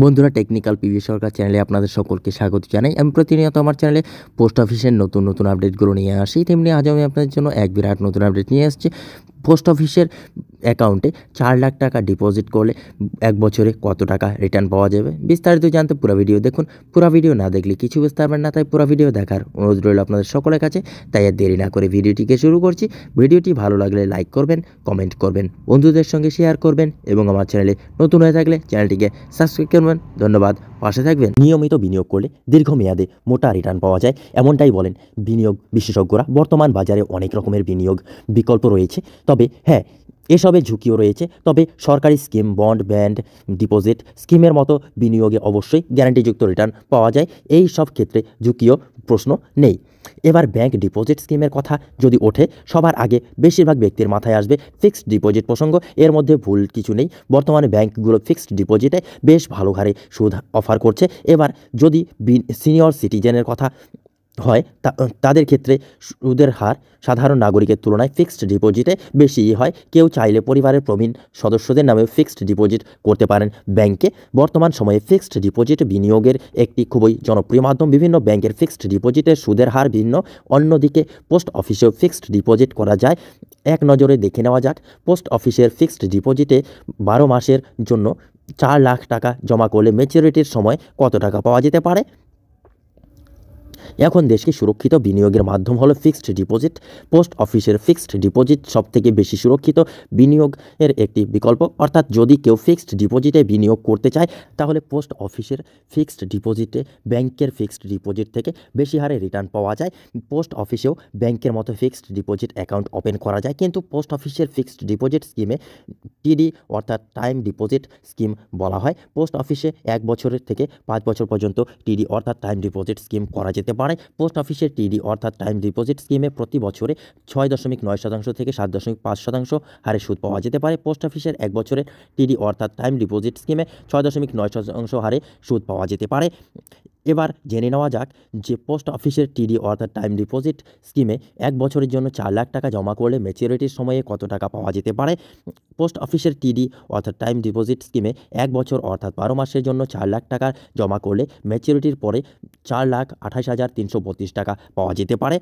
বন্ধুরা, technical PV সরকার চ্যানেলে আপনাদের সকলকে স্বাগত জানাই। আমি প্রতিনিয়ত আমার চ্যানেলে পোস্ট অফিসের নতুন নতুন আপডেটগুলো নিয়ে আসি। তেমনি আজ আমি আপনাদের জন্য এক বিরাট নতুন আপডেট নিয়ে আসছি। পোস্ট অফিসের অ্যাকাউন্টে 4 লাখ টাকা ডিপোজিট করলে 1 বছরে কত টাকা রিটার্ন পাওয়া যাবে, বিস্তারিত জানতে পুরো ভিডিও দেখুন। পুরো ভিডিও না দেখলে কিছু বুঝতে পারবেন না, তাই পুরো ভিডিও দেখার অনুরোধ রইল আপনাদের সকলের কাছে। তাই আর দেরি না করে ভিডিওটিকে শুরু করছি। ভিডিওটি ভালো লাগলে লাইক করবেন, কমেন্ট করবেন, বন্ধুদের সঙ্গে শেয়ার করবেন এবং আমার চ্যানেলে নতুন হয়ে থাকলে চ্যানেলটিকে সাবস্ক্রাইব করবেন। ধন্যবাদ, পাশে থাকবেন। নিয়মিত বিনিয়োগ করলে দীর্ঘমেয়াদে মোটা রিটার্ন পাওয়া যায়, এমনটাই বলেন বিনিয়োগ বিশেষজ্ঞরা। বর্তমান বাজারে অনেক রকমের বিনিয়োগ বিকল্প রয়েছে, তবে হ্যাঁ, এসবের ঝুঁকিও রয়েছে। তবে সরকারি স্কিম, বন্ড, ব্যান্ড ডিপোজিট স্কিমের মতো বিনিয়োগে অবশ্যই গ্যারান্টিযুক্ত রিটার্ন পাওয়া যায়। এই সব ক্ষেত্রে ঝুঁকিও প্রশ্ন নেই। এবার ব্যাংক ডিপোজিট স্কিমের কথা যদি ওঠে, সবার আগে বেশিরভাগ ব্যক্তির মাথায় আসবে ফিক্সড ডিপোজিট প্রসঙ্গ। এর মধ্যে ভুল কিছু নেই। বর্তমানে ব্যাংকগুলো ফিক্সড ডিপোজিটে বেশ ভালো হারে সুদ অফার করছে। এবার যদি সিনিয়র সিটিজেনের কথা হয়, তাদের ক্ষেত্রে সুদের হার সাধারণ নাগরিকের তুলনায় ফিক্সড ডিপোজিটে বেশি হয়। কেউ চাইলে পরিবারের প্রবীণ সদস্যদের নামে ফিক্সড ডিপোজিট করতে পারেন ব্যাংকে। বর্তমান সময়ে ফিক্সড ডিপোজিট বিনিয়োগের একটি খুবই জনপ্রিয় মাধ্যম। বিভিন্ন ব্যাংকের ফিক্সড ডিপোজিটের সুদের হার ভিন্ন। অন্যদিকে পোস্ট অফিসেও ফিক্সড ডিপোজিট করা যায়। এক নজরে দেখে নেওয়া যাক। পোস্ট অফিসের ফিক্সড ডিপোজিটে 12 মাসের জন্য 4 লাখ টাকা জমা করলে ম্যাচুরিটির সময় কত টাকা পাওয়া যেতে পারে। এখন দেশকে সুরক্ষিত বিনিয়োগের মাধ্যম হলো ফিক্সড ডিপোজিট। পোস্ট অফিসের ফিক্সড ডিপোজিট সবথেকে বেশি সুরক্ষিত বিনিয়োগের একটি বিকল্প। অর্থাৎ যদি কেউ ফিক্সড ডিপোজিটে বিনিয়োগ করতে চায়, তাহলে পোস্ট অফিসের ফিক্সড ডিপোজিটে ব্যাংকের ফিক্সড ডিপোজিট থেকে বেশি হারে রিটার্ন পাওয়া যায়। পোস্ট অফিসেও ব্যাংকের মতো ফিক্সড ডিপোজিট অ্যাকাউন্ট ওপেন করা যায়, কিন্তু পোস্ট অফিসের ফিক্সড ডিপোজিট স্কিমে টিডি অর্থাৎ টাইম ডিপোজিট স্কিম বলা হয়। পোস্ট অফিসে 1 বছরের থেকে 5 বছর পর্যন্ত টিডি অর্থাৎ টাইম ডিপোজিট স্কিম করা যেতে পারে। পোস্ট অফিসের টিডি অর্থাৎ টাইম ডিপোজিট স্কিমে প্রতি বছরে 6.9% থেকে 7.5% হারে সুদ পাওয়া যেতে পারে। পোস্ট অফিসের 1 বছরের টিডি অর্থাৎ টাইম ডিপোজিট স্কিমে 6.9% হারে সুদ পাওয়া যেতে পারে। এবার জেনে নেওয়া যাক যে পোস্ট অফিসের টিডি অর্থাৎ টাইম ডিপোজিট স্কিমে 1 বছরের জন্য 4 লাখ টাকা জমা করলে ম্যাচুরিটির সময়ে কত টাকা পাওয়া যেতে পারে। পোস্ট অফিসের টিডি অর্থাৎ টাইম ডিপোজিট স্কিমে 1 বছর অর্থাৎ 12 মাসের জন্য 4 লাখ টাকা জমা করলে ম্যাচুরিটির পরে 4,28,332 টাকা পাওয়া যেতে পারে।